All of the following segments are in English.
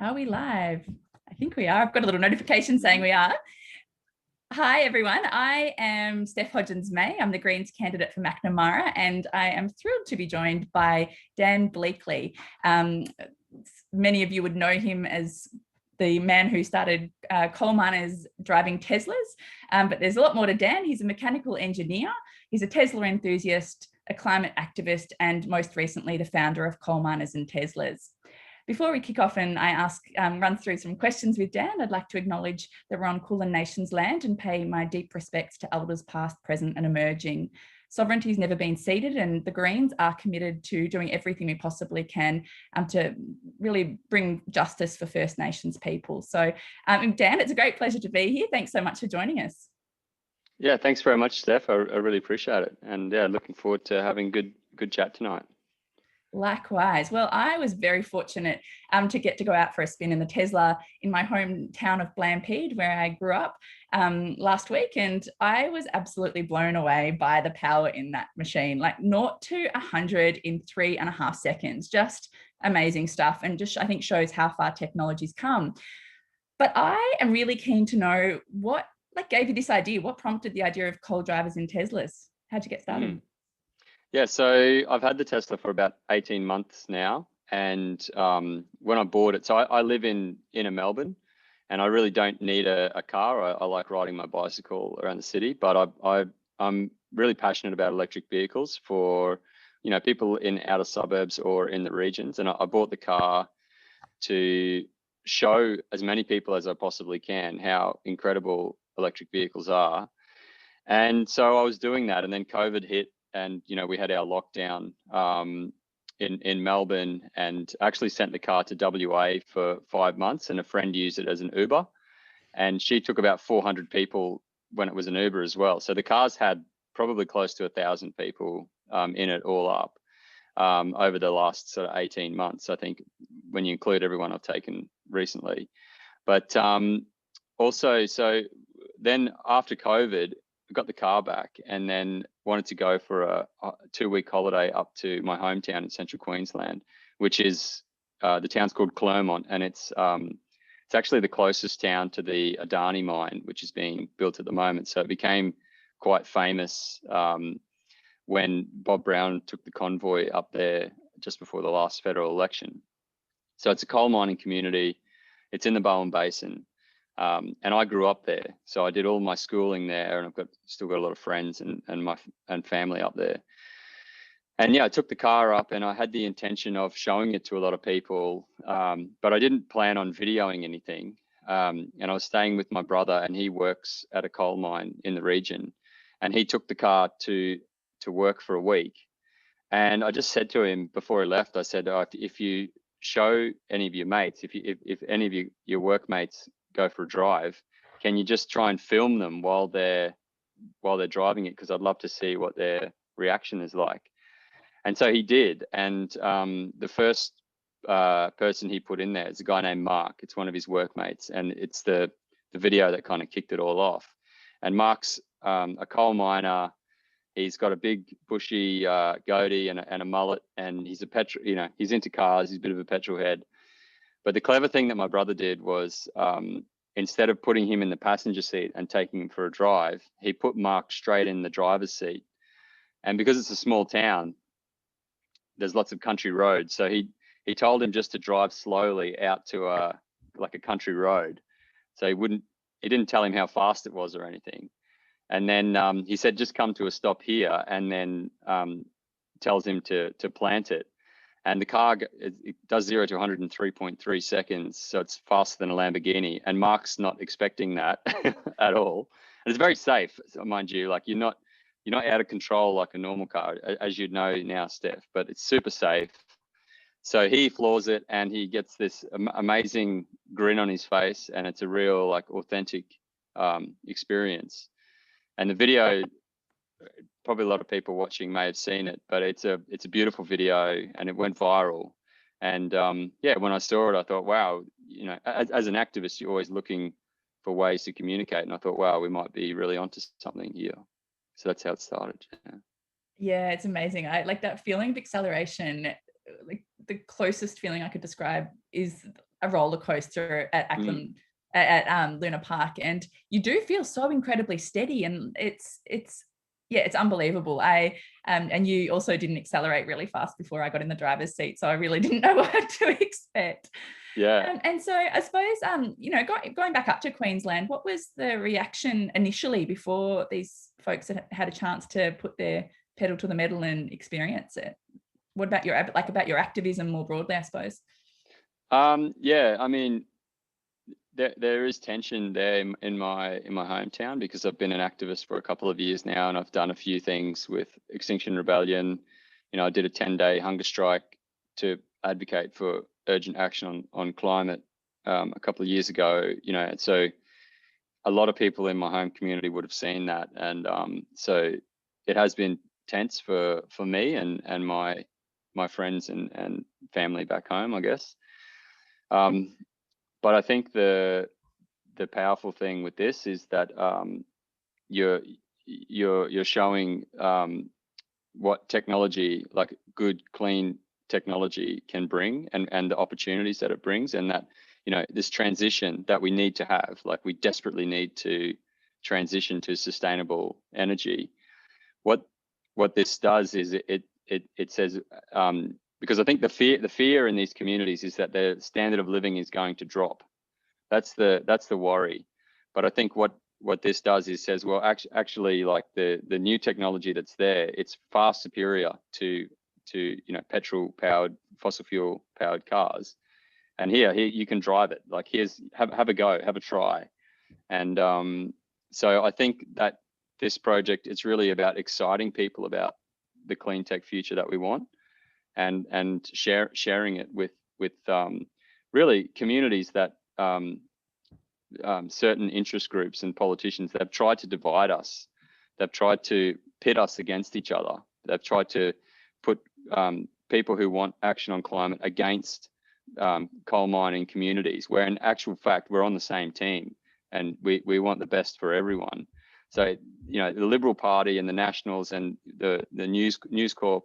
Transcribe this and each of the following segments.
Are we live? I think we are. I've got a little notification saying we are. Hi, everyone. I am Steph Hodgins-May. I'm the Greens candidate for Macnamara, and I am thrilled to be joined by Dan Bleakley. Many of you would know him as the man who started coal miners driving Teslas, but there's a lot more to Dan. He's a mechanical engineer. He's a Tesla enthusiast, a climate activist, and most recently, the founder of Coal Miners and Teslas. Before we kick off and I run through some questions with Dan, I'd like to acknowledge that we're on Kulin Nation's land and pay my deep respects to elders past, present and emerging. Sovereignty has never been ceded, and the Greens are committed to doing everything we possibly can to really bring justice for First Nations people. So Dan, it's a great pleasure to be here. Thanks so much for joining us. Yeah, thanks very much, Steph. I really appreciate it. And yeah, looking forward to having good chat tonight. Likewise. Well, I was very fortunate to get to go out for a spin in the Tesla in my hometown of Blampede, where I grew up last week. And I was absolutely blown away by the power in that machine, like 0 to 100 in 3.5 seconds. Just amazing stuff. And just, I think, shows how far technology's come. But I am really keen to know what gave you this idea? What prompted the idea of coal drivers in Teslas? How'd you get started? Yeah, so I've had the Tesla for about 18 months now. And when I bought it, so I live in inner Melbourne and I really don't need a car. I like riding my bicycle around the city, but I'm really passionate about electric vehicles for, people in outer suburbs or in the regions. And I bought the car to show as many people as I possibly can how incredible electric vehicles are. And so I was doing that, and then COVID hit. And, we had our lockdown in Melbourne, and actually sent the car to WA for 5 months, and a friend used it as an Uber, and she took about 400 people when it was an Uber as well. So the car's had probably close to 1,000 people in it all up over the last sort of 18 months, I think, when you include everyone I've taken recently. But also, so then after COVID, I got the car back and then wanted to go for a 2-week holiday up to my hometown in central Queensland, which is the town's called Clermont, and it's actually the closest town to the Adani mine, which is being built at the moment. So it became quite famous when Bob Brown took the convoy up there just before the last federal election. So it's a coal mining community. It's in the Bowen Basin. And I grew up there, so I did all my schooling there, and I've still got a lot of friends and family up there. And yeah, I took the car up, and I had the intention of showing it to a lot of people, but I didn't plan on videoing anything. And I was staying with my brother, and he works at a coal mine in the region, and he took the car to work for a week. And I just said to him before he left, I said, if you show any of your mates, if any of your workmates go for a drive, can you just try and film them while they're driving it, because I'd love to see what their reaction is like. And so he did, and the first person he put in there is a guy named Mark. It's one of his workmates, and it's the video that kind of kicked it all off. And Mark's a coal miner. He's got a big bushy goatee and a mullet, and he's he's into cars. He's a bit of a petrol head. But the clever thing that my brother did was, instead of putting him in the passenger seat and taking him for a drive, he put Mark straight in the driver's seat. And because it's a small town, there's lots of country roads. So he told him just to drive slowly out to a country road. So he didn't tell him how fast it was or anything. And then he said, just come to a stop here, and then tells him to plant it. And the car, it does 0 to 100 in 3.3 seconds. So it's faster than a Lamborghini. And Mark's not expecting that at all. And it's very safe, mind you. Like you're not out of control like a normal car, as you know now, Steph, but it's super safe. So he floors it, and he gets this amazing grin on his face, and it's a real authentic experience. And the video, probably a lot of people watching may have seen it, but it's a beautiful video, and it went viral. And yeah, when I saw it, I thought, wow, as an activist, you're always looking for ways to communicate. And I thought, wow, we might be really onto something here. So that's how it started. Yeah, it's amazing. I like that feeling of acceleration. Like the closest feeling I could describe is a roller coaster at Auckland, Luna Park, and you do feel so incredibly steady, and it's unbelievable. And you also didn't accelerate really fast before I got in the driver's seat, so I really didn't know what to expect. Yeah. And so I suppose, going back up to Queensland, what was the reaction initially before these folks had a chance to put their pedal to the metal and experience it? What about about your activism more broadly, I suppose? Yeah, I mean, there is tension there in my hometown, because I've been an activist for a couple of years now, and I've done a few things with Extinction Rebellion. I did a 10-day hunger strike to advocate for urgent action on climate a couple of years ago. And so a lot of people in my home community would have seen that, and so it has been tense for me and my friends and family back home, I guess. But I think the powerful thing with this is that you're showing what technology, like good, clean technology, can bring, and the opportunities that it brings, and that this transition that we need to have, like we desperately need to transition to sustainable energy. What this does is it says, because I think the fear in these communities is that their standard of living is going to drop. That's the worry. But I think what this does is says, well, actually, like the new technology that's there, it's far superior to petrol powered, fossil fuel powered cars. And here you can drive it. Like, have a go, have a try. And so I think that this project, it's really about exciting people about the clean tech future that we want, and sharing it with really communities that certain interest groups and politicians that have tried to divide us. They've tried to pit us against each other. They've tried to put people who want action on climate against coal mining communities, where in actual fact we're on the same team, and we want the best for everyone. So the Liberal Party and the Nationals and the News Corp,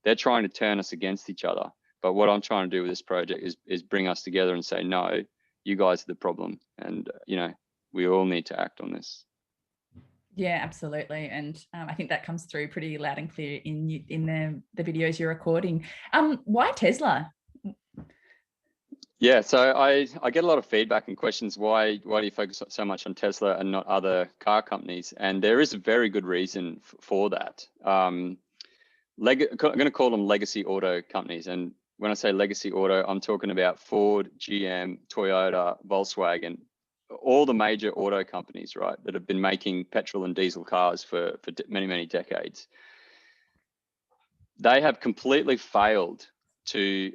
they're trying to turn us against each other. But what I'm trying to do with this project is bring us together and say, no, you guys are the problem, and we all need to act on this. Yeah, absolutely. And I think that comes through pretty loud and clear in the videos you're recording. Why Tesla? Yeah, so I get a lot of feedback and questions. Why do you focus so much on Tesla and not other car companies? And there is a very good reason for that. I'm going to call them legacy auto companies. And when I say legacy auto, I'm talking about Ford, GM, Toyota, Volkswagen, all the major auto companies, right, that have been making petrol and diesel cars for many, many decades. They have completely failed to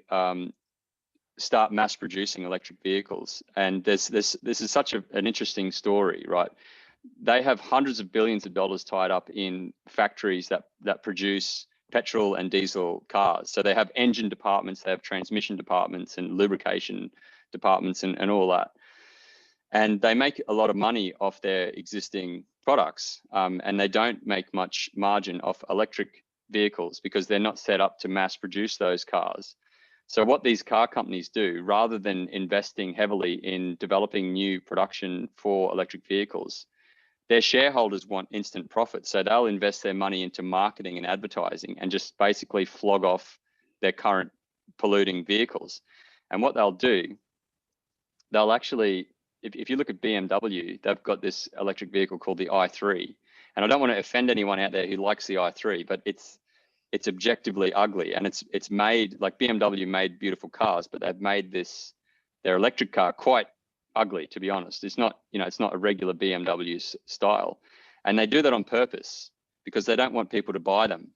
start mass producing electric vehicles. And this is such an interesting story, right? They have hundreds of billions of dollars tied up in factories that produce petrol and diesel cars. So they have engine departments, they have transmission departments and lubrication departments and all that. And they make a lot of money off their existing products, and they don't make much margin off electric vehicles because they're not set up to mass produce those cars. So what these car companies do, rather than investing heavily in developing new production for electric vehicles, their shareholders want instant profit. So they'll invest their money into marketing and advertising and just basically flog off their current polluting vehicles. And what they'll do, they'll actually, if you look at BMW, they've got this electric vehicle called the i3. And I don't want to offend anyone out there who likes the i3, but it's objectively ugly, and it's made, like BMW made beautiful cars, but they've made their electric car quite ugly, to be honest. It's not, it's not a regular BMW style, and they do that on purpose because they don't want people to buy them.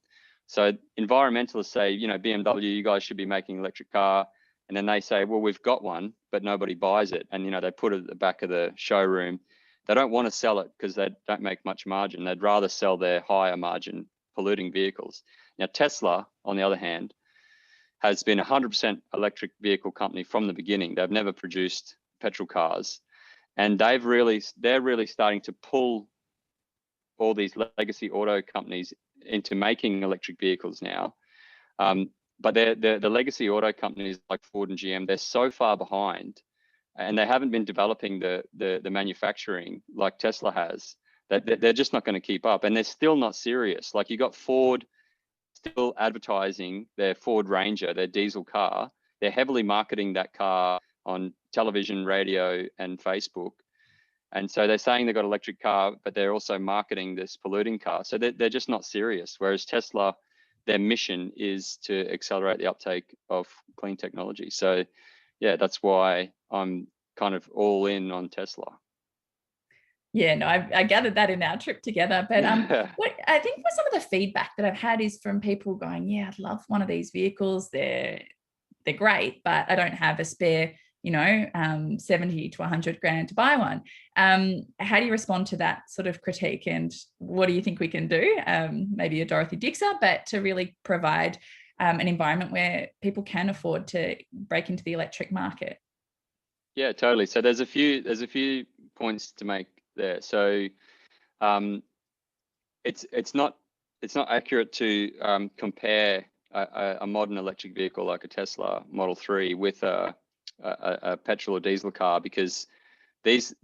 So environmentalists say, BMW, you guys should be making an electric car, and then they say, well, we've got one, but nobody buys it, and they put it at the back of the showroom. They don't want to sell it because they don't make much margin. They'd rather sell their higher margin polluting vehicles. Now, Tesla, on the other hand, has been a 100% electric vehicle company from the beginning. They've never produced petrol cars, and they're really starting to pull all these legacy auto companies into making electric vehicles now. But the legacy auto companies like Ford and GM, they're so far behind and they haven't been developing the manufacturing like Tesla has, that they're just not going to keep up, and they're still not serious. Like, you got Ford still advertising their Ford Ranger, their diesel car. They're heavily marketing that car on television, radio, and Facebook. And so they're saying they've got an electric car, but they're also marketing this polluting car. So they're just not serious. Whereas Tesla, their mission is to accelerate the uptake of clean technology. So yeah, that's why I'm kind of all in on Tesla. Yeah, no, I gathered that in our trip together. But what I think for some of the feedback that I've had is from people going, yeah, I'd love one of these vehicles. They're great, but I don't have a spare, 70 to 100 grand to buy one. How do you respond to that sort of critique? And what do you think we can do? Maybe a Dorothy Dixer, but to really provide an environment where people can afford to break into the electric market. Yeah, totally. So there's a few points to make there. So it's not accurate to compare a modern electric vehicle like a Tesla Model 3 with a petrol or diesel car, because these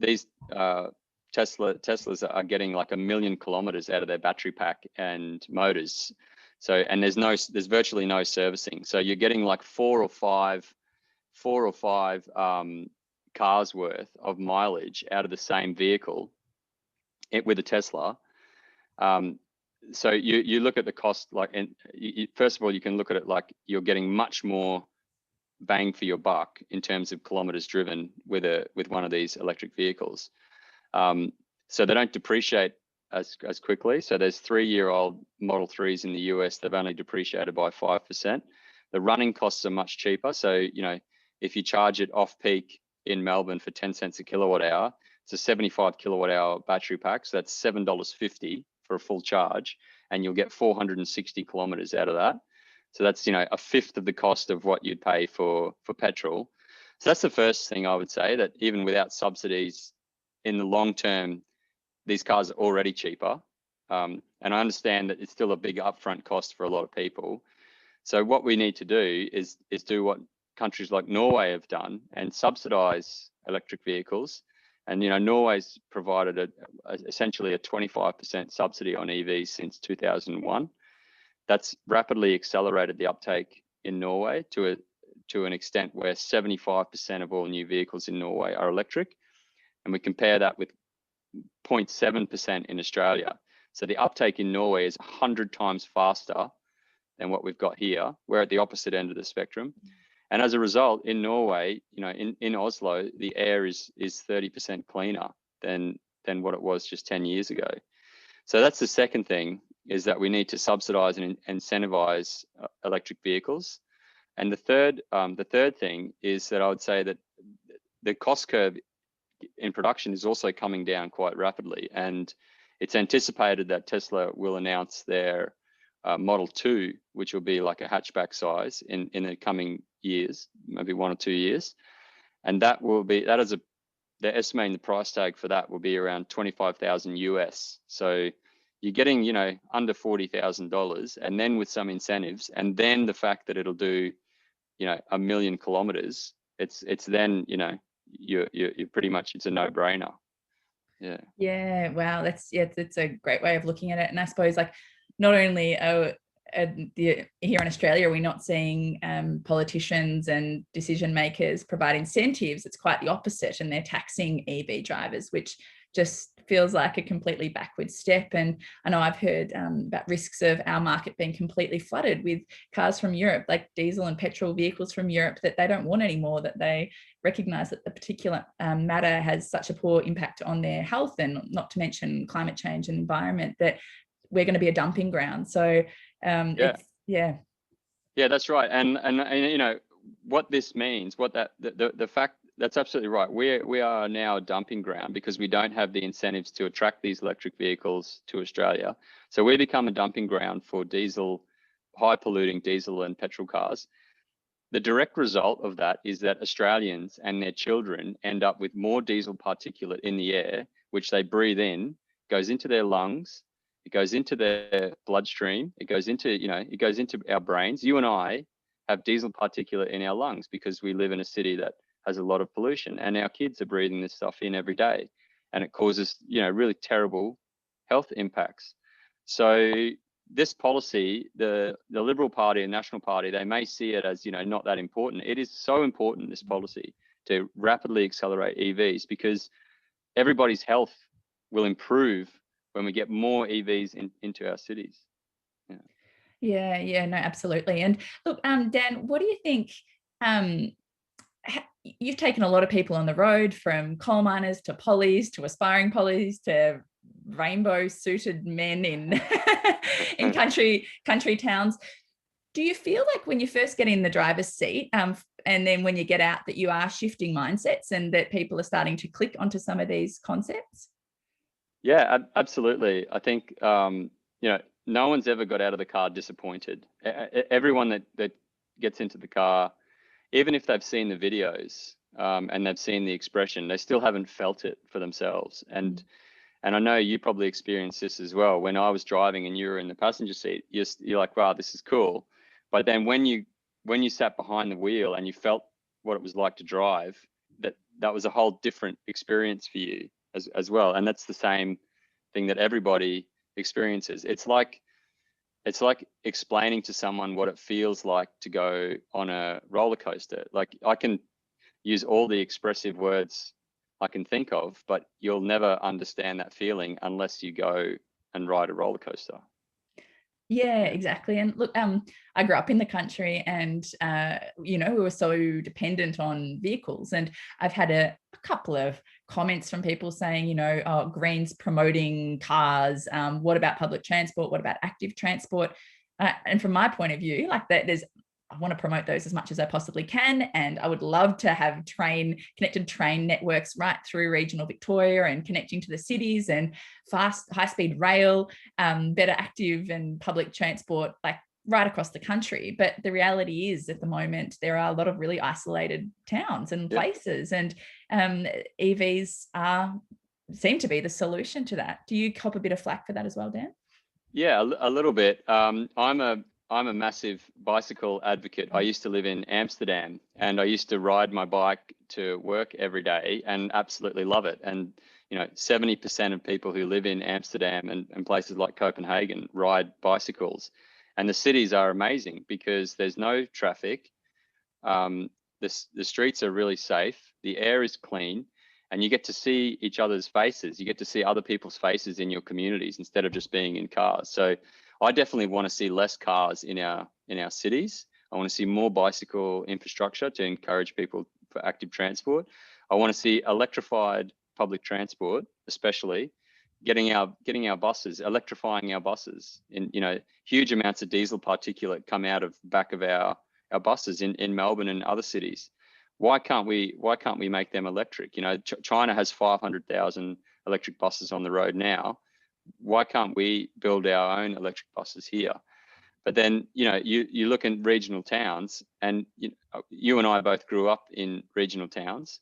Teslas are getting like 1 million kilometers out of their battery pack and motors. So, and there's virtually no servicing. So you're getting like four or five cars worth of mileage out of the same vehicle with a Tesla. So you look at the cost, like, and first of all, you can look at it like you're getting much more bang for your buck in terms of kilometers driven with one of these electric vehicles. So they don't depreciate as quickly. So there's 3-year-old Model 3s in the US, they've only depreciated by 5%. The running costs are much cheaper. So, if you charge it off peak in Melbourne for 10 cents a kilowatt hour, it's a 75 kilowatt hour battery pack. So that's $7.50 for a full charge, and you'll get 460 kilometers out of that. So that's, a fifth of the cost of what you'd pay for petrol. So that's the first thing I would say, that even without subsidies, in the long term, these cars are already cheaper. And I understand that it's still a big upfront cost for a lot of people. So what we need to do is do what countries like Norway have done and subsidize electric vehicles. And, Norway's provided essentially a 25% subsidy on EVs since 2001. That's rapidly accelerated the uptake in Norway to an extent where 75% of all new vehicles in Norway are electric. And we compare that with 0.7% in Australia. So the uptake in Norway is 100 times faster than what we've got here. We're at the opposite end of the spectrum. And as a result, in Norway, in Oslo, the air is 30% cleaner than what it was just 10 years ago. So that's the second thing, is that we need to subsidize and incentivize electric vehicles. And the third thing is that I would say that the cost curve in production is also coming down quite rapidly. And it's anticipated that Tesla will announce their Model 2, which will be like a hatchback size in the coming years, maybe 1 or 2 years. And they're estimating the price tag for that will be around 25,000 US. So you're getting, under $40,000, and then with some incentives, and then the fact that it'll do, 1 million kilometers, it's then, you're pretty much, it's a no-brainer. Yeah. Yeah. Wow. It's a great way of looking at it. And I suppose, like, not only here in Australia, are we not seeing politicians and decision makers provide incentives? It's quite the opposite, and they're taxing EV drivers, which just feels like a completely backward step. And I know I've heard about risks of our market being completely flooded with cars from Europe, like diesel and petrol vehicles from Europe, that they don't want anymore, that they recognize that the particulate matter has such a poor impact on their health, and not to mention climate change and environment, that we're going to be a dumping ground. So yeah, that's right. And what this means, the fact, that's absolutely right. We are now a dumping ground because we don't have the incentives to attract these electric vehicles to Australia. So we become a dumping ground for high polluting diesel and petrol cars. The direct result of that is that Australians and their children end up with more diesel particulate in the air, which they breathe in, goes into their lungs, it goes into their bloodstream, it goes into our brains. You and I have diesel particulate in our lungs because we live in a city that has a lot of pollution, and our kids are breathing this stuff in every day, and it causes, really terrible health impacts. So this policy, the Liberal Party and National Party, they may see it as, not that important. It is so important, this policy, to rapidly accelerate EVs, because everybody's health will improve when we get more EVs into our cities. Yeah, no, absolutely. And look, Dan, what do you think? You've taken a lot of people on the road, from coal miners to pollies to aspiring pollies to rainbow suited men in in country towns. Do you feel like when you first get in the driver's seat, and then when you get out, that you are shifting mindsets and that people are starting to click onto some of these concepts? Yeah, absolutely. I think, no one's ever got out of the car disappointed. Everyone that gets into the car, even if they've seen the videos and they've seen the expression, they still haven't felt it for themselves. And I know you probably experienced this as well. When I was driving and you were in the passenger seat, you're like, wow, this is cool. But then when you sat behind the wheel and you felt what it was like to drive, that was a whole different experience for you as well. And that's the same thing that everybody experiences. It's like explaining to someone what it feels like to go on a roller coaster. Like, I can use all the expressive words I can think of, but you'll never understand that feeling unless you go and ride a roller coaster. Yeah, exactly. And look, I grew up in the country, and we were so dependent on vehicles. And I've had a couple of comments from people saying, oh, Green's promoting cars. What about public transport? What about active transport? And from my point of view, like that, I want to promote those as much as I possibly can. And I would love to have connected train networks right through regional Victoria and connecting to the cities, and fast, high-speed rail, better active and public transport, like right across the country. But the reality is, at the moment, there are a lot of really isolated towns and places, and EVs seem to be the solution to that. Do you cop a bit of flack for that as well, Dan? Yeah, a little bit. I'm a massive bicycle advocate. I used to live in Amsterdam, and I used to ride my bike to work every day and absolutely love it. And 70% of people who live in Amsterdam and places like Copenhagen ride bicycles. And the cities are amazing because there's no traffic. The streets are really safe. The air is clean, and you get to see each other's faces. You get to see other people's faces in your communities instead of just being in cars. So I definitely want to see less cars in our cities. I want to see more bicycle infrastructure to encourage people for active transport. I want to see electrified public transport, especially getting our buses, electrifying our buses. In huge amounts of diesel particulate come out of the back of our buses in Melbourne and other cities. Why can't we make them electric? China has 500,000 electric buses on the road now. Why can't we build our own electric buses here? But then, you look in regional towns, and you and I both grew up in regional towns.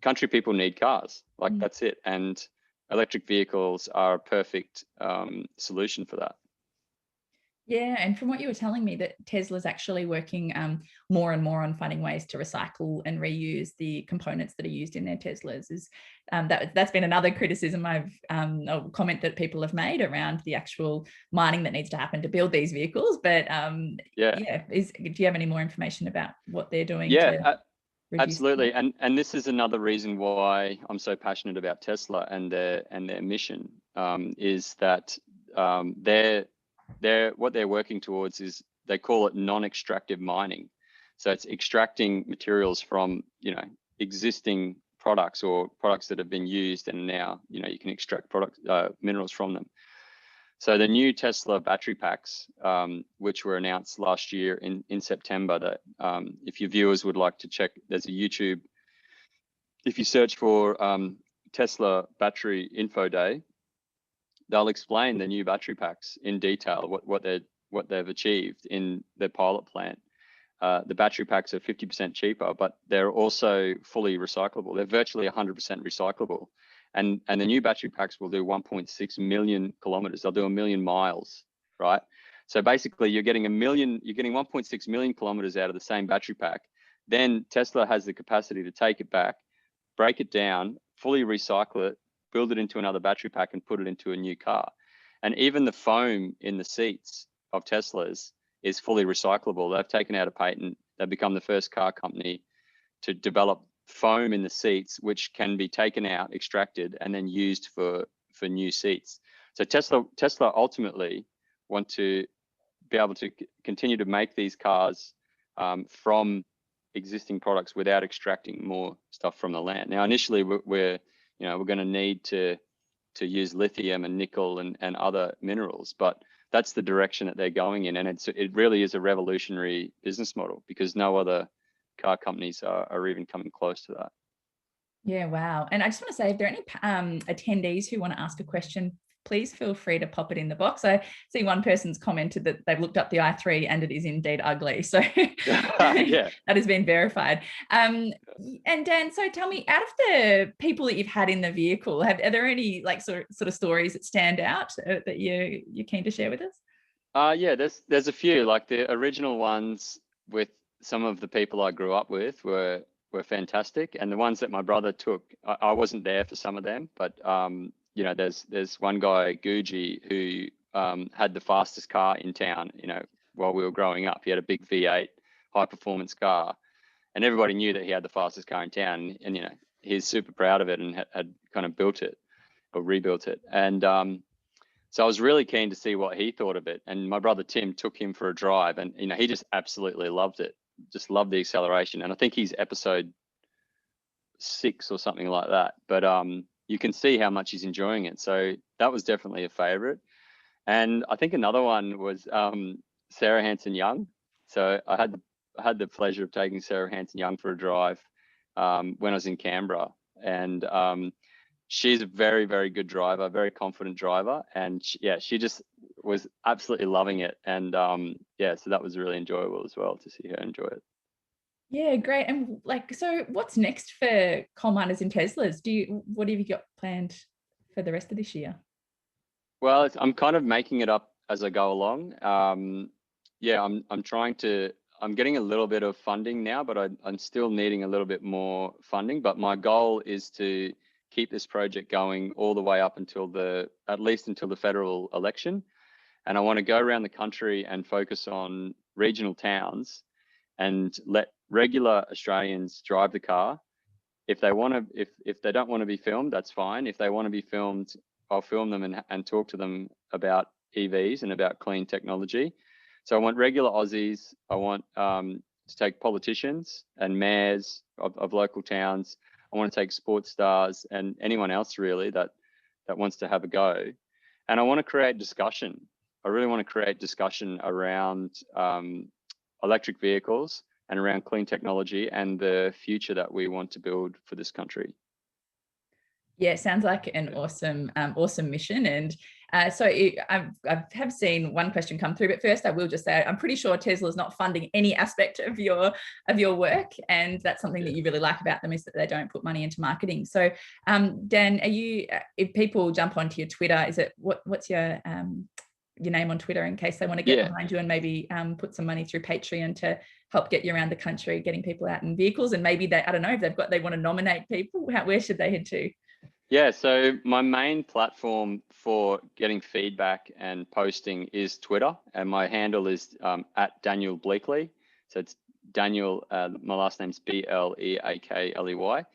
Country people need cars, that's it. And electric vehicles are a perfect solution for that. Yeah, and from what you were telling me, that Tesla's actually working more and more on finding ways to recycle and reuse the components that are used in their Teslas. That's been another criticism or comment that people have made around the actual mining that needs to happen to build these vehicles. But do you have any more information about what they're doing? Absolutely. And this is another reason why I'm so passionate about Tesla and their mission, is that what they're working towards is, they call it non-extractive mining. So it's extracting materials from existing products or products that have been used, and now you can extract minerals from them. So the new Tesla battery packs, which were announced last year in September, that if your viewers would like to check, there's a YouTube. If you search for Tesla battery info day, they'll explain the new battery packs in detail, what they've achieved in their pilot plant. The battery packs are 50% cheaper, but they're also fully recyclable. They're virtually 100% recyclable. And the new battery packs will do 1.6 million kilometers. They'll do 1 million miles, right? So basically, you're getting 1.6 million kilometers out of the same battery pack then Tesla has the capacity to take it back, break it down, fully recycle it, build it into another battery pack and put it into a new car. And even the foam in the seats of Teslas is fully recyclable. They've taken out a patent. They've become the first car company to develop foam in the seats, which can be taken out, extracted, and then used for new seats. So Tesla ultimately want to be able to continue to make these cars from existing products without extracting more stuff from the land. Now, initially, we're going to need to use lithium and nickel and other minerals, but that's the direction that they're going in, and it really is a revolutionary business model because no other car companies are even coming close to that. Yeah, wow. And I just want to say, if there are any attendees who want to ask a question, please feel free to pop it in the box. I see one person's commented that they've looked up the i3 and it is indeed ugly. So yeah, that has been verified. And Dan, so tell me, out of the people that you've had in the vehicle, are there any like sort of stories that stand out that you're keen to share with us? Yeah, there's a few. Like the original ones with some of the people I grew up with were fantastic, and the ones that my brother took, I wasn't there for some of them, but there's one guy, Gucci, who had the fastest car in town, while we were growing up. He had a big V8 high performance car, and everybody knew that he had the fastest car in town, and he's super proud of it and had kind of built it or rebuilt it. And so I was really keen to see what he thought of it. And my brother Tim took him for a drive, and he just absolutely loved it. Just loved the acceleration. And I think he's episode 6 or something like that. But you can see how much he's enjoying it. So that was definitely a favorite. And I think another one was Sarah Hanson-Young. So I had the pleasure of taking Sarah Hanson-Young for a drive when I was in Canberra. And she's a very, very good driver, very confident driver. And she just was absolutely loving it. And so that was really enjoyable as well to see her enjoy it. Yeah, great. And so what's next for coal miners in Teslas? What have you got planned for the rest of this year? Well, I'm kind of making it up as I go along. I'm getting a little bit of funding now, but I'm still needing a little bit more funding. But my goal is to keep this project going all the way up at least until the federal election. And I want to go around the country and focus on regional towns and let regular Australians drive the car. If they don't want to be filmed, that's fine. If they want to be filmed, I'll film them and talk to them about EVs and about clean technology. So I want regular Aussies. I want to take politicians and mayors of local towns. I want to take sports stars and anyone else really that wants to have a go. And I want to create discussion. I really want to create discussion around electric vehicles and around clean technology and the future that we want to build for this country. Yeah, sounds like an awesome mission. And so I have seen one question come through, but first I will just say I'm pretty sure Tesla is not funding any aspect of your work, and that's something that you really like about them is that they don't put money into marketing. So, Dan, if people jump onto your Twitter, is it what's your name on Twitter in case they want to get behind you and maybe put some money through Patreon to help get you around the country, getting people out in vehicles, and maybe I don't know if they want to nominate people, where should they head to? Yeah, so my main platform for getting feedback and posting is Twitter, and my handle is at Daniel Bleakley. So it's Daniel, my last name's Bleakley.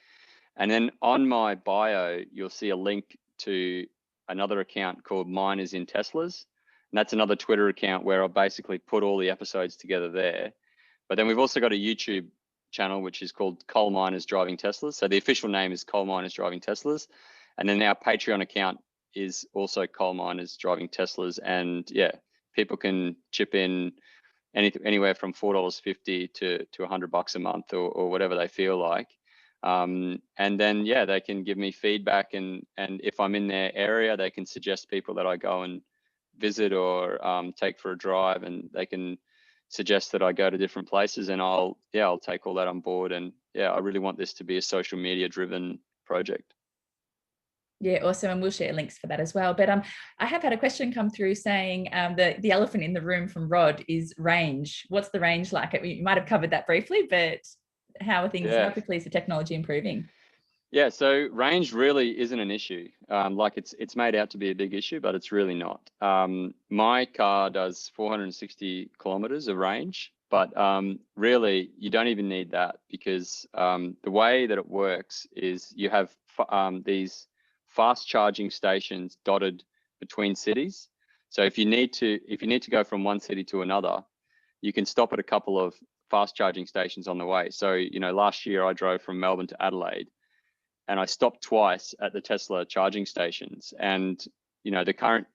And then on my bio, you'll see a link to another account called Miners in Teslas. And that's another Twitter account where I basically put all the episodes together there. But then we've also got a YouTube channel, which is called Coal Miners Driving Teslas. So the official name is Coal Miners Driving Teslas. And then our Patreon account is also Coal Miners Driving Teslas. And people can chip in anywhere from $4.50 to $100 a month or whatever they feel like. And then, they can give me feedback. And if I'm in their area, they can suggest people that I go and visit or take for a drive, and they can suggest that I go to different places, and I'll take all that on board. And I really want this to be a social media driven project. Yeah, awesome. And we'll share links for that as well. But I have had a question come through saying the elephant in the room from Rod is range. What's the range like? You might have covered that briefly, but How are things? How Yeah. quickly is the technology improving? Yeah, so range really isn't an issue. Like it's made out to be a big issue, but it's really not. My car does 460 kilometers of range, but really you don't even need that, because the way that it works is you have these fast charging stations dotted between cities. So if you need to go from one city to another, you can stop at a couple of fast charging stations on the way. So, last year I drove from Melbourne to Adelaide, and I stopped twice at the Tesla charging stations. And, the current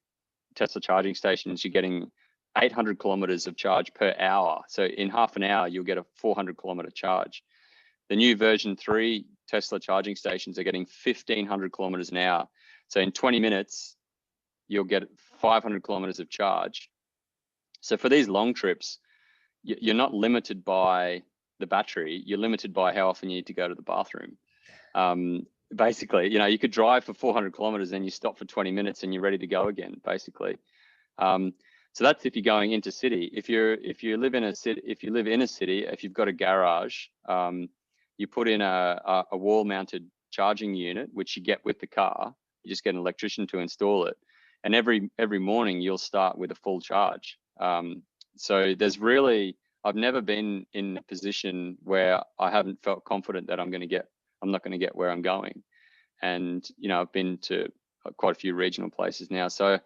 Tesla charging stations, you're getting 800 kilometers of charge per hour. So in half an hour, you'll get a 400-kilometer charge. The new version 3 Tesla charging stations are getting 1,500 kilometers an hour. So in 20 minutes, you'll get 500 kilometers of charge. So for these long trips, you're not limited by the battery. You're limited by how often you need to go to the bathroom. Basically, you could drive for 400 kilometers and you stop for 20 minutes and you're ready to go again, basically. So that's if you're going into city. If you live in a city, if you've got a garage, you put in a wall-mounted charging unit, which you get with the car. You just get an electrician to install it, and every morning you'll start with a full charge. So I've never been in a position where I haven't felt confident that I'm not going to get where I'm going. And, I've been to quite a few regional places now. So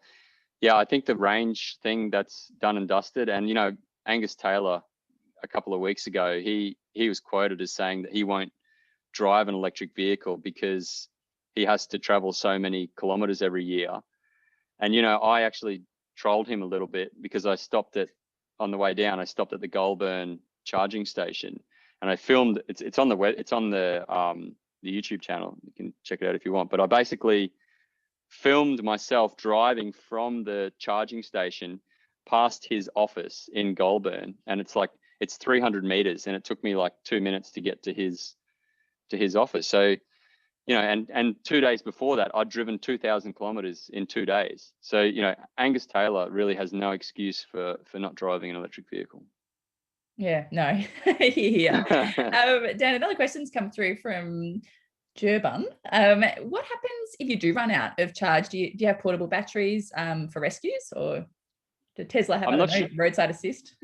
yeah, I think the range thing, that's done and dusted. And, Angus Taylor, a couple of weeks ago, he was quoted as saying that he won't drive an electric vehicle because he has to travel so many kilometers every year. And, I actually trolled him a little bit, because on the way down, I stopped at the Goulburn charging station, and I filmed. It's on the YouTube channel. You can check it out if you want. But I basically filmed myself driving from the charging station past his office in Goulburn, and it's 300 meters, and it took me like 2 minutes to get to his office. So, and 2 days before that, I'd driven 2,000 kilometers in 2 days. So, Angus Taylor really has no excuse for not driving an electric vehicle. Yeah, no, yeah. Dan, another question's come through from Durban. What happens if you do run out of charge? Do you have portable batteries for rescues, or do Tesla have roadside assist?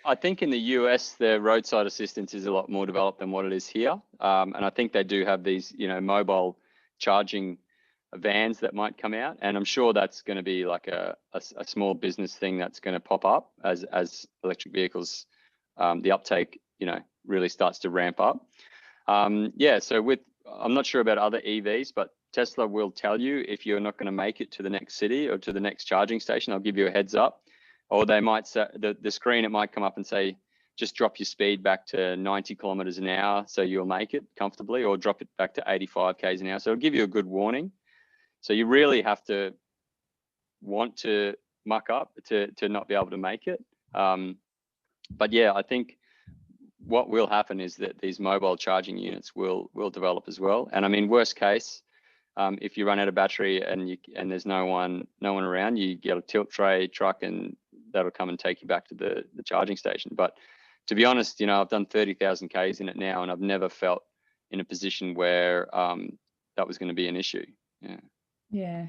I think in the US, the roadside assistance is a lot more developed than what it is here. And I think they do have these, mobile charging vans that might come out. And I'm sure that's going to be like a small business thing that's going to pop up as electric vehicles, the uptake, really starts to ramp up. So I'm not sure about other EVs, but Tesla will tell you if you're not going to make it to the next city or to the next charging station. I'll give you a heads up. Or they might say, the screen, it might come up and say, just drop your speed back to 90 kilometers an hour so you'll make it comfortably, or drop it back to 85 k's an hour. So it'll give you a good warning. So you really have to want to muck up to not be able to make it. But yeah, I think what will happen is that these mobile charging units will develop as well. And I mean, worst case, if you run out of battery and there's no one around, you get a tilt tray truck and that'll come and take you back to the charging station. But to be honest, I've done 30,000 Ks in it now, and I've never felt in a position where that was going to be an issue. Yeah. Yeah.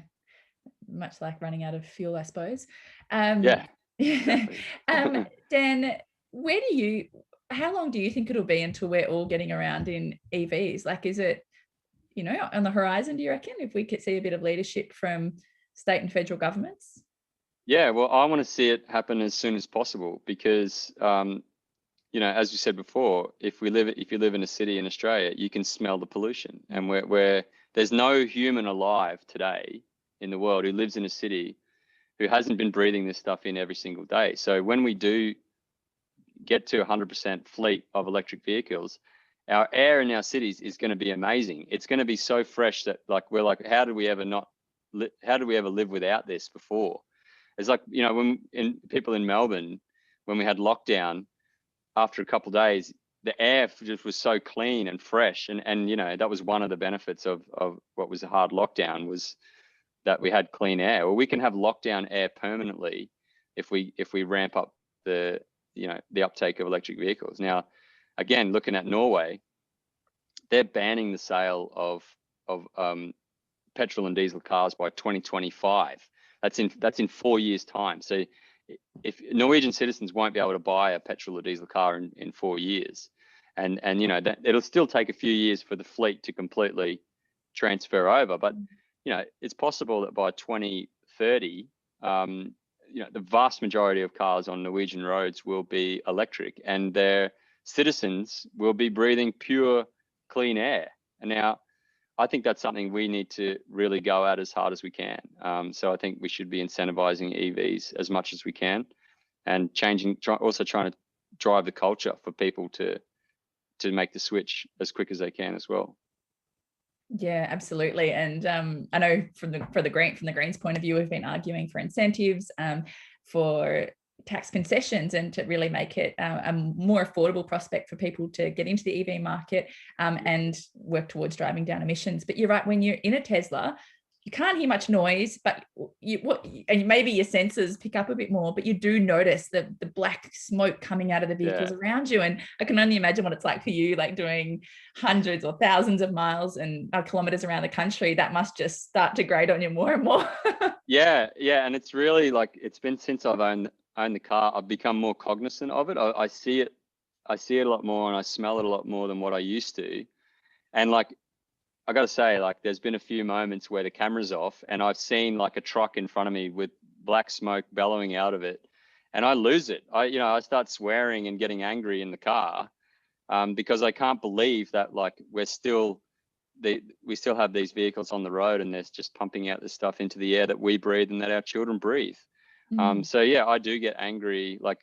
Much like running out of fuel, I suppose. Yeah. Exactly. Dan, how long do you think it'll be until we're all getting around in EVs? Like, is it, on the horizon, do you reckon, if we could see a bit of leadership from state and federal governments? Yeah, well, I want to see it happen as soon as possible, because, as you said before, if you live in a city in Australia, you can smell the pollution, and where there's no human alive today in the world who lives in a city who hasn't been breathing this stuff in every single day. So when we do get to 100% fleet of electric vehicles, our air in our cities is going to be amazing. It's going to be so fresh that we're like, how did we ever live without this before? It's like, people in Melbourne, when we had lockdown, after a couple of days, the air just was so clean and fresh. And that was one of the benefits of what was a hard lockdown, was that we had clean air. Well, we can have lockdown air permanently if we ramp up the uptake of electric vehicles. Now, again, looking at Norway, they're banning the sale of petrol and diesel cars by 2025. That's in 4 years' time. So if Norwegian citizens won't be able to buy a petrol or diesel car in 4 years, and that it'll still take a few years for the fleet to completely transfer over, but it's possible that by 2030, the vast majority of cars on Norwegian roads will be electric, and their citizens will be breathing pure, clean air. And now, I think that's something we need to really go at as hard as we can. So I think we should be incentivizing EVs as much as we can, and also trying to drive the culture for people to make the switch as quick as they can as well. Yeah, absolutely. And I know from the Greens point of view, we've been arguing for incentives, for tax concessions, and to really make it a more affordable prospect for people to get into the EV market, and work towards driving down emissions. But you're right, when you're in a Tesla, you can't hear much noise, but and maybe your sensors pick up a bit more, but you do notice the black smoke coming out of the vehicles around you. And I can only imagine what it's like for you, like doing hundreds or thousands of miles and kilometers around the country. That must just start to grate on you more and more. Yeah. And it's really like, it's been since I've owned the car, I've become more cognizant of it. I see it a lot more, and I smell it a lot more than what I used to. And like, I got to say, like, there's been a few moments where the camera's off and I've seen like a truck in front of me with black smoke bellowing out of it, and I lose it. I start swearing and getting angry in the car, because I can't believe that, like, we still have these vehicles on the road, and they're just pumping out this stuff into the air that we breathe and that our children breathe. So yeah, I do get angry, once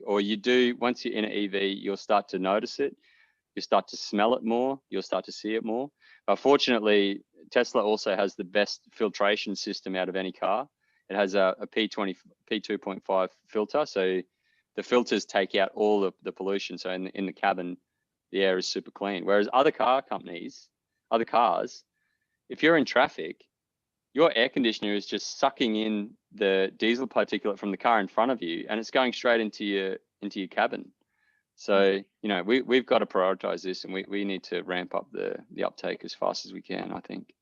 you're in an EV, you'll start to notice it. You start to smell it more. You'll start to see it more. Fortunately, Tesla also has the best filtration system out of any car. It has a P2.5 filter. So the filters take out all of the pollution. So in the cabin, the air is super clean. Whereas other cars, if you're in traffic, your air conditioner is just sucking in the diesel particulate from the car in front of you, and it's going straight into your cabin. So, we've got to prioritize this, and we need to ramp up the uptake as fast as we can, I think.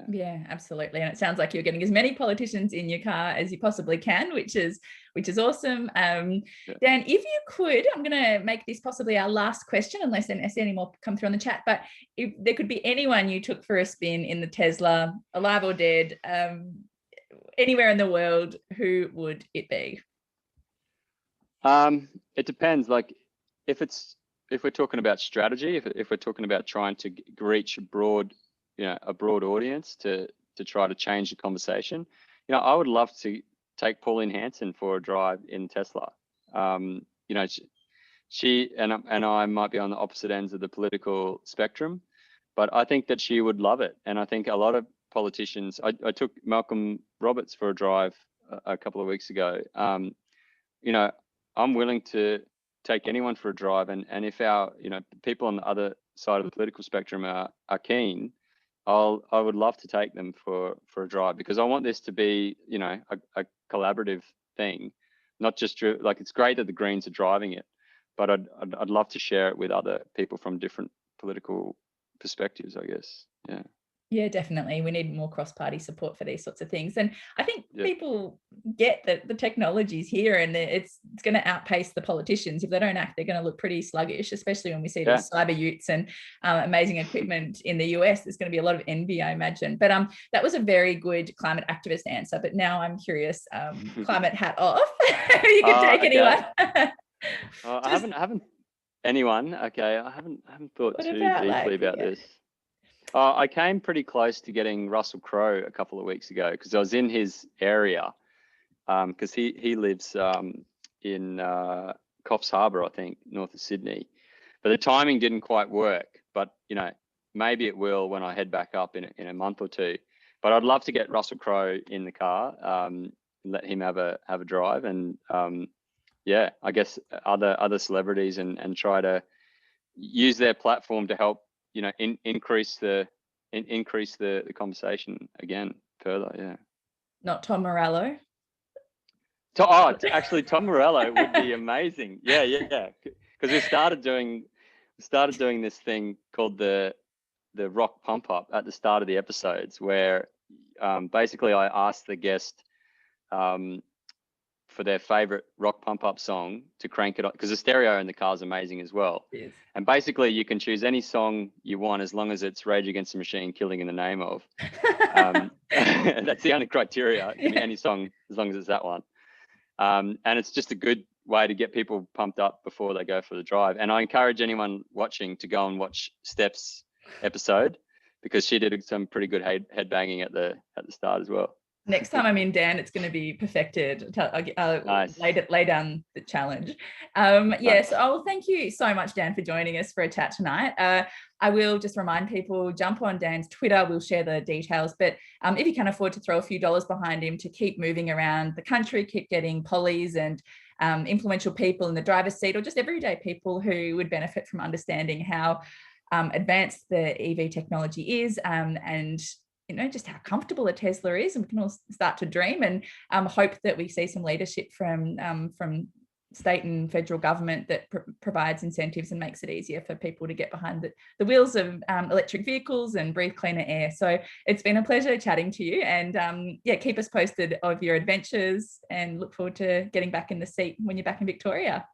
Yeah, absolutely. And it sounds like you're getting as many politicians in your car as you possibly can, which is awesome. Dan, if you could, I'm going to make this possibly our last question, unless any more come through on the chat, but if there could be anyone you took for a spin in the Tesla, alive or dead, anywhere in the world, who would it be? It depends. Like, if we're talking about strategy, if we're talking about trying to reach a broad audience to try to change the conversation, I would love to take Pauline Hanson for a drive in Tesla. She and I might be on the opposite ends of the political spectrum, but I think that she would love it. And I think a lot of politicians, I took Malcolm Roberts for a drive a couple of weeks ago. I'm willing to take anyone for a drive, and if our people on the other side of the political spectrum are keen, I would love to take them for a drive, because I want this to be a collaborative thing, not just like, it's great that the Greens are driving it, but I'd love to share it with other people from different political perspectives, I guess. Yeah, definitely. We need more cross-party support for these sorts of things. And I think people get that the technology's here, and it's going to outpace the politicians. If they don't act, they're going to look pretty sluggish, especially when we see these cyber utes and amazing equipment in the US. There's going to be a lot of envy, I imagine. But that was a very good climate activist answer. But now I'm curious, climate hat off. You can take anyone. I haven't anyone. Okay, I haven't thought too deeply about this. I came pretty close to getting Russell Crowe a couple of weeks ago, because I was in his area, because he lives in Coffs Harbour, I think, north of Sydney. But the timing didn't quite work. But maybe it will when I head back up in a month or two. But I'd love to get Russell Crowe in the car, let him have a drive, and I guess other celebrities, and try to use their platform to help increase the conversation again further. Not Tom Morello. Actually, Tom Morello would be amazing. Yeah, because we started doing started doing this thing called the rock pump up at the start of the episodes, where basically I asked the guest for their favorite rock pump up song to crank it up, because the stereo in the car is amazing as well. Yes. And basically you can choose any song you want as long as it's Rage Against the Machine, Killing in the Name of. That's the only criteria. It can be any song as long as it's that one. And it's just a good way to get people pumped up before they go for the drive. And I encourage anyone watching to go and watch Steph's episode, because she did some pretty good head banging at the start as well. Next time I'm in, Dan, it's going to be perfected. Nice. Lay down the challenge. Yes. Oh, thank you so much, Dan, for joining us for a chat tonight. I will just remind people, jump on Dan's Twitter. We'll share the details. But if you can afford to throw a few dollars behind him to keep moving around the country, keep getting pollies and influential people in the driver's seat, or just everyday people who would benefit from understanding how advanced the EV technology is, and just how comfortable a Tesla is, and we can all start to dream and hope that we see some leadership from state and federal government that provides incentives and makes it easier for people to get behind the wheels of electric vehicles and breathe cleaner air. So it's been a pleasure chatting to you, and keep us posted of your adventures, and look forward to getting back in the seat when you're back in Victoria.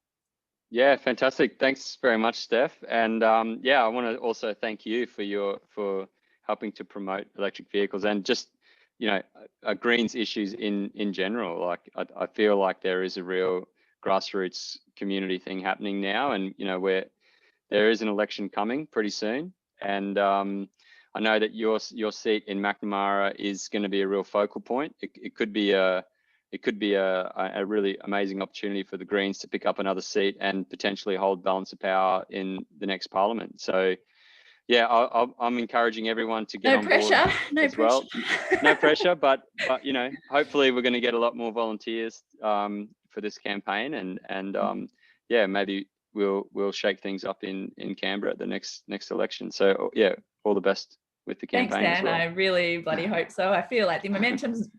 Yeah, fantastic. Thanks very much, Steph. And I want to also thank you for helping to promote electric vehicles and just, greens issues in general. Like I feel like there is a real grassroots community thing happening now, and where there is an election coming pretty soon. And I know that your seat in Macnamara is going to be a real focal point. It could be a really amazing opportunity for the Greens to pick up another seat and potentially hold balance of power in the next parliament. So yeah, I'm encouraging everyone to get on board as well. No pressure, but hopefully we're going to get a lot more volunteers for this campaign, and maybe we'll shake things up in Canberra at the next election. So yeah, all the best with the campaign. Thanks, Dan. Well. I really bloody hope so. I feel like the momentum's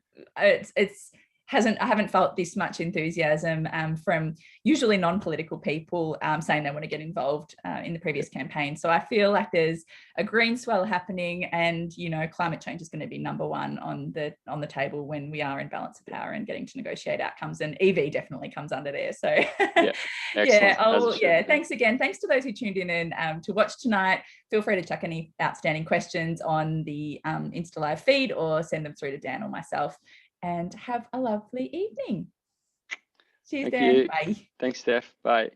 I haven't felt this much enthusiasm from usually non-political people saying they want to get involved in the previous campaign. So I feel like there's a green swell happening, and climate change is going to be number one on the table when we are in balance of power and getting to negotiate outcomes. And EV definitely comes under there. So thanks again. Thanks to those who tuned in and to watch tonight. Feel free to chuck any outstanding questions on the Insta Live feed, or send them through to Dan or myself. And have a lovely evening. Cheers, Dan. Bye. Thanks, Steph. Bye.